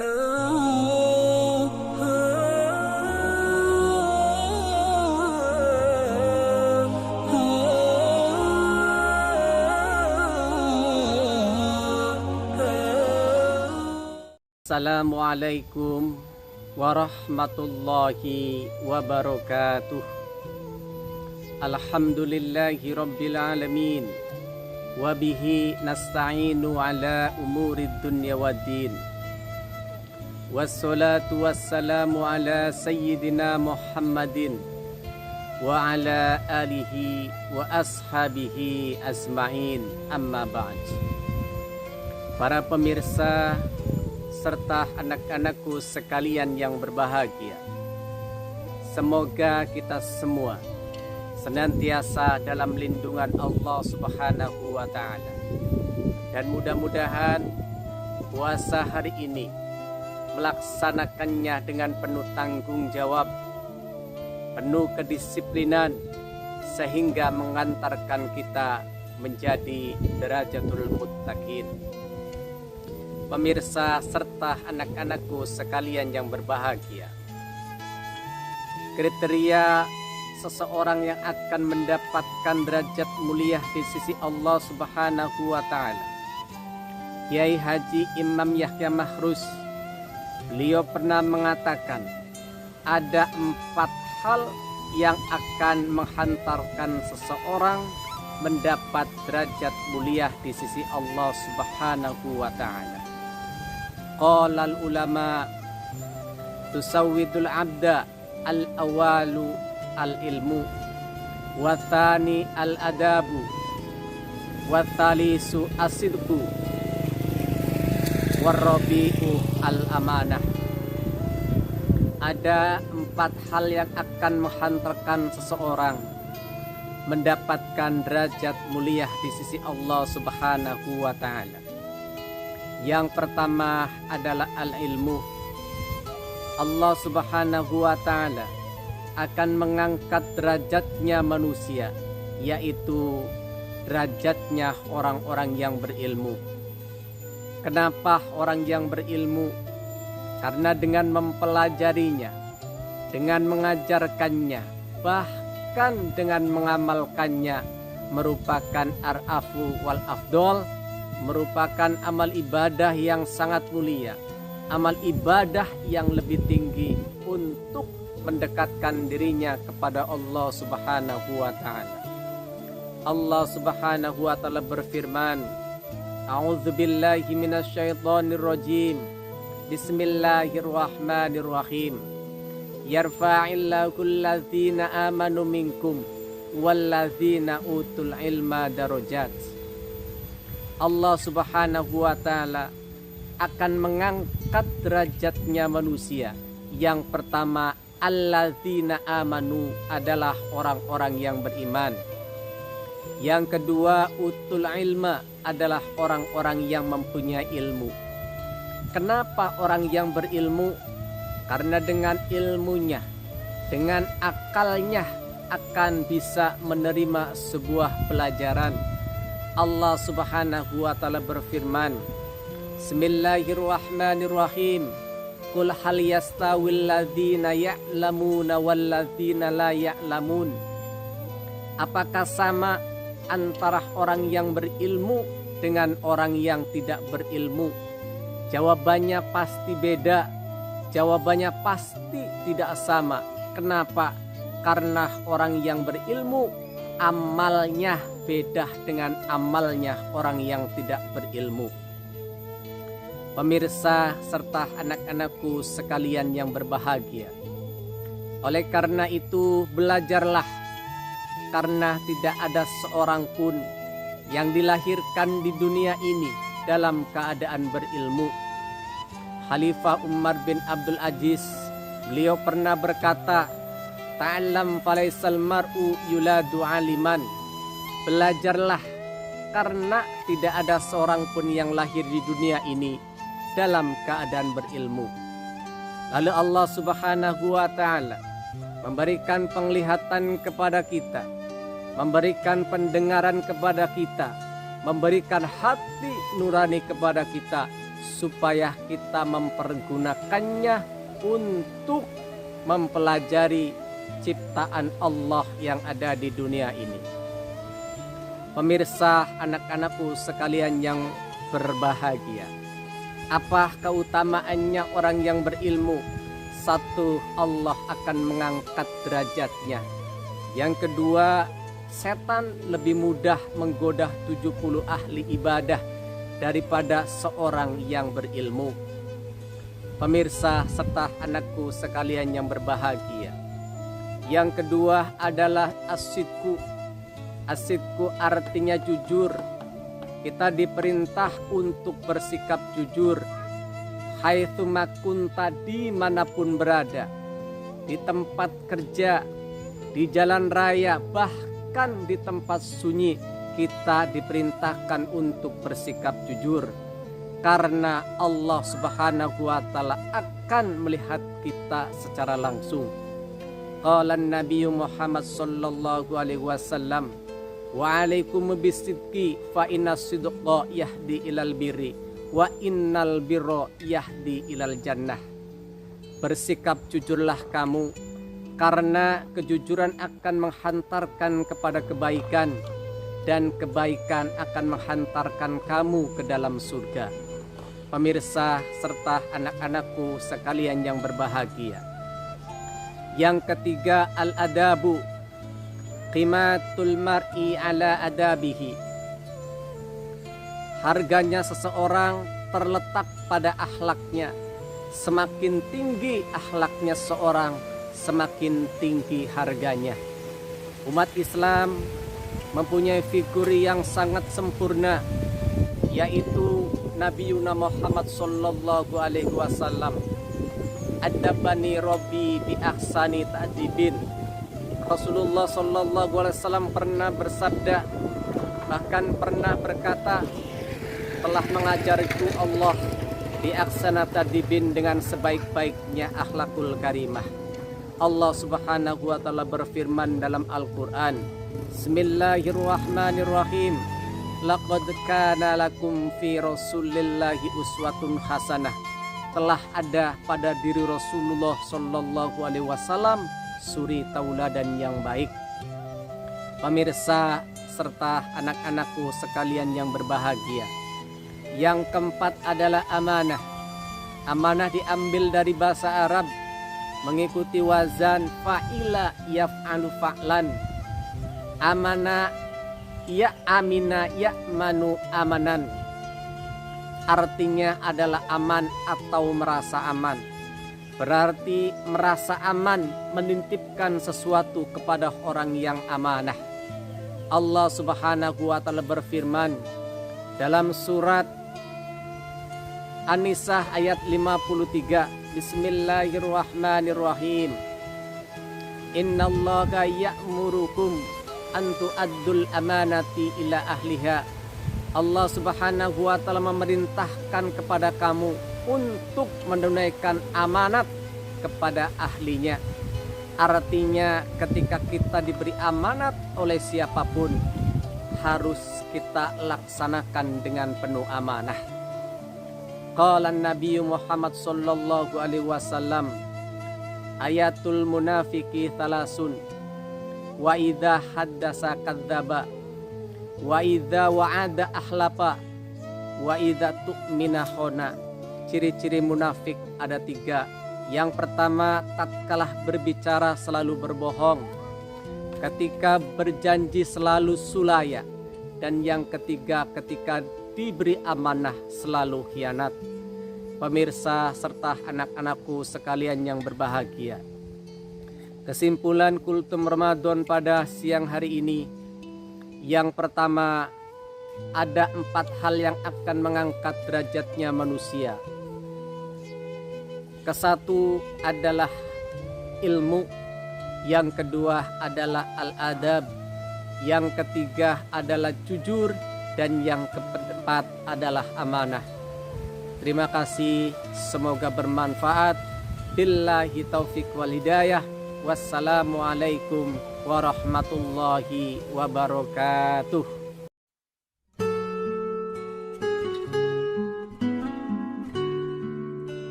Assalamualaikum warahmatullahi wabarakatuh. Alhamdulillahi rabbil alamin. Wabihi nasta'inu ala umurid dunya waddin. Wassalatu wassalamu ala sayyidina Muhammadin wa ala alihi wa ashabihi asma'in, amma ba'd. Para pemirsa serta anak-anakku sekalian yang berbahagia, semoga kita semua senantiasa dalam lindungan Allah Subhanahu wa Ta'ala, dan mudah-mudahan puasa hari ini melaksanakannya dengan penuh tanggung jawab, penuh kedisiplinan, sehingga mengantarkan kita menjadi derajatul muttaqin. Pemirsa serta anak-anakku sekalian yang berbahagia, kriteria seseorang yang akan mendapatkan derajat mulia di sisi Allah Subhanahu wa Ta'ala, Kiai Haji Imam Yahya Mahruz, beliau pernah mengatakan ada 4 hal yang akan menghantarkan seseorang mendapat derajat mulia di sisi Allah Subhanahu wa Ta'ala. Qala al-ulama tusawwidul abda al-awalu al-ilmu, wa thani al-adabu, wa thalisu as-sidqu, wa rabi'u al-amanah. Ada 4 hal yang akan menghantarkan seseorang mendapatkan derajat mulia di sisi Allah Subhanahu wa Ta'ala. Yang pertama adalah al-ilmu. Allah Subhanahu wa Ta'ala akan mengangkat derajatnya manusia, yaitu derajatnya orang-orang yang berilmu. Kenapa orang yang berilmu? Karena dengan mempelajarinya, dengan mengajarkannya, bahkan dengan mengamalkannya, merupakan ar'afu wal afdol, merupakan amal ibadah yang sangat mulia, amal ibadah yang lebih tinggi untuk mendekatkan dirinya kepada Allah Subhanahu wa Ta'ala. Allah Subhanahu wa Ta'ala berfirman, A'udzubillahi minasyaitonir rajim. Bismillahirrahmanirrahim. Yarfa'illahu alladzina amanu minkum walladzina utul ilma darajat. Allah Subhanahu wa Ta'ala akan mengangkat derajatnya manusia. Yang pertama, alladzina amanu, adalah orang-orang yang beriman. Yang kedua, utul ilma, adalah orang-orang yang mempunyai ilmu. Kenapa orang yang berilmu? Karena dengan ilmunya, dengan akalnya akan bisa menerima sebuah pelajaran. Allah Subhanahu wa Ta'ala berfirman, Bismillahirrahmanirrahim. Qul hal yastawil ladzina ya'lamuna wal ladzina la ya'lamun. Apakah sama antara orang yang berilmu dengan orang yang tidak berilmu? Jawabannya pasti beda. Jawabannya pasti tidak sama. Kenapa? Karena orang yang berilmu amalnya beda dengan amalnya orang yang tidak berilmu. Pemirsa serta anak-anakku sekalian yang berbahagia, oleh karena itu belajarlah, karena tidak ada seorang pun yang dilahirkan di dunia ini dalam keadaan berilmu. Khalifah Umar bin Abdul Aziz, beliau pernah berkata, Ta'allam falaisal mar'u yuladu aliman. Belajarlah, karena tidak ada seorang pun yang lahir di dunia ini dalam keadaan berilmu. Lalu Allah Subhanahu wa Ta'ala memberikan penglihatan kepada kita, memberikan pendengaran kepada kita, memberikan hati nurani kepada kita, supaya kita mempergunakannya untuk mempelajari ciptaan Allah yang ada di dunia ini. Pemirsa, anak-anakku sekalian yang berbahagia, apa keutamaannya orang yang berilmu? Satu, Allah akan mengangkat derajatnya. Yang kedua, setan lebih mudah menggoda 70 ahli ibadah daripada seorang yang berilmu. Pemirsa serta anakku sekalian yang berbahagia, yang kedua adalah asidku. Asidku artinya jujur. Kita diperintah untuk bersikap jujur. Haitsuma kunta, dimanapun berada, di tempat kerja, di jalan raya, bahkan di tempat sunyi, kita diperintahkan untuk bersikap jujur. Karena Allah Subhanahu wa Ta'ala akan melihat kita secara langsung. Qala Nabi Muhammad sallallahu alaihi wasallam, wa alaikum bisidqi fa inna sidqa yahdi ilal birri wa innal birra yahdi ilal jannah. Bersikap jujurlah kamu, karena kejujuran akan menghantarkan kepada kebaikan, dan kebaikan akan menghantarkan kamu ke dalam surga. Pemirsa serta anak-anakku sekalian yang berbahagia, yang ketiga al-adabu. Qimatul mar'i ala adabihi. Harganya seseorang terletak pada akhlaknya. Semakin tinggi akhlaknya seorang, semakin tinggi harganya. Umat Islam mempunyai figur yang sangat sempurna, yaitu Nabi Muhammad sallallahu alaihi wasallam. Adabani Rabbi bi ahsani ta'dibin. Rasulullah sallallahu alaihi wasallam pernah bersabda, bahkan pernah berkata, telah mengajariku Allah bi ahsani ta'dibin, dengan sebaik-baiknya akhlakul karimah. Allah Subhanahu wa Ta'ala berfirman dalam Al-Qur'an, Bismillahirrahmanirrahim. Laqad kana lakum fi Rasulillahi uswatun hasanah. Telah ada pada diri Rasulullah sallallahu alaihi wasallam suri tauladan yang baik. Pemirsa serta anak-anakku sekalian yang berbahagia, yang keempat adalah amanah. Amanah diambil dari bahasa Arab, mengikuti wazan fa'ila yaf'alu fa'lan. Amanah ya amina ya manu amanan. Artinya adalah aman atau merasa aman. Berarti merasa aman, menitipkan sesuatu kepada orang yang amanah. Allah Subhanahu wa Ta'ala berfirman dalam surat An-Nisa ayat 53, Bismillahirrahmanirrahim. Innallaha ya'murukum an tu'addul amanati ila ahliha. Allah Subhanahu wa Ta'ala memerintahkan kepada kamu untuk menunaikan amanat kepada ahlinya. Artinya ketika kita diberi amanat oleh siapapun, harus kita laksanakan dengan penuh amanah. Qala Nabi Muhammad sallallahu alaihi wasallam, ayatul munafiqi thalasun, wa idza haddasa kadzdzaba, wa idza wa'ada ahlafa, wa idza tu'mina khona. Ciri-ciri munafik ada 3. Yang pertama, tatkala berbicara selalu berbohong. Ketika berjanji selalu sulaya. Dan yang ketiga, ketika diberi amanah selalu khianat. Pemirsa serta anak-anakku sekalian yang berbahagia, kesimpulan kultum Ramadan pada siang hari ini, yang pertama, ada 4 hal yang akan mengangkat derajatnya manusia. Kesatu adalah ilmu, yang kedua adalah al-adab, yang ketiga adalah jujur, dan yang keempat adalah amanah. Terima kasih, semoga bermanfaat. Billahi taufiq wal hidayah. Wassalamualaikum warahmatullahi wabarakatuh.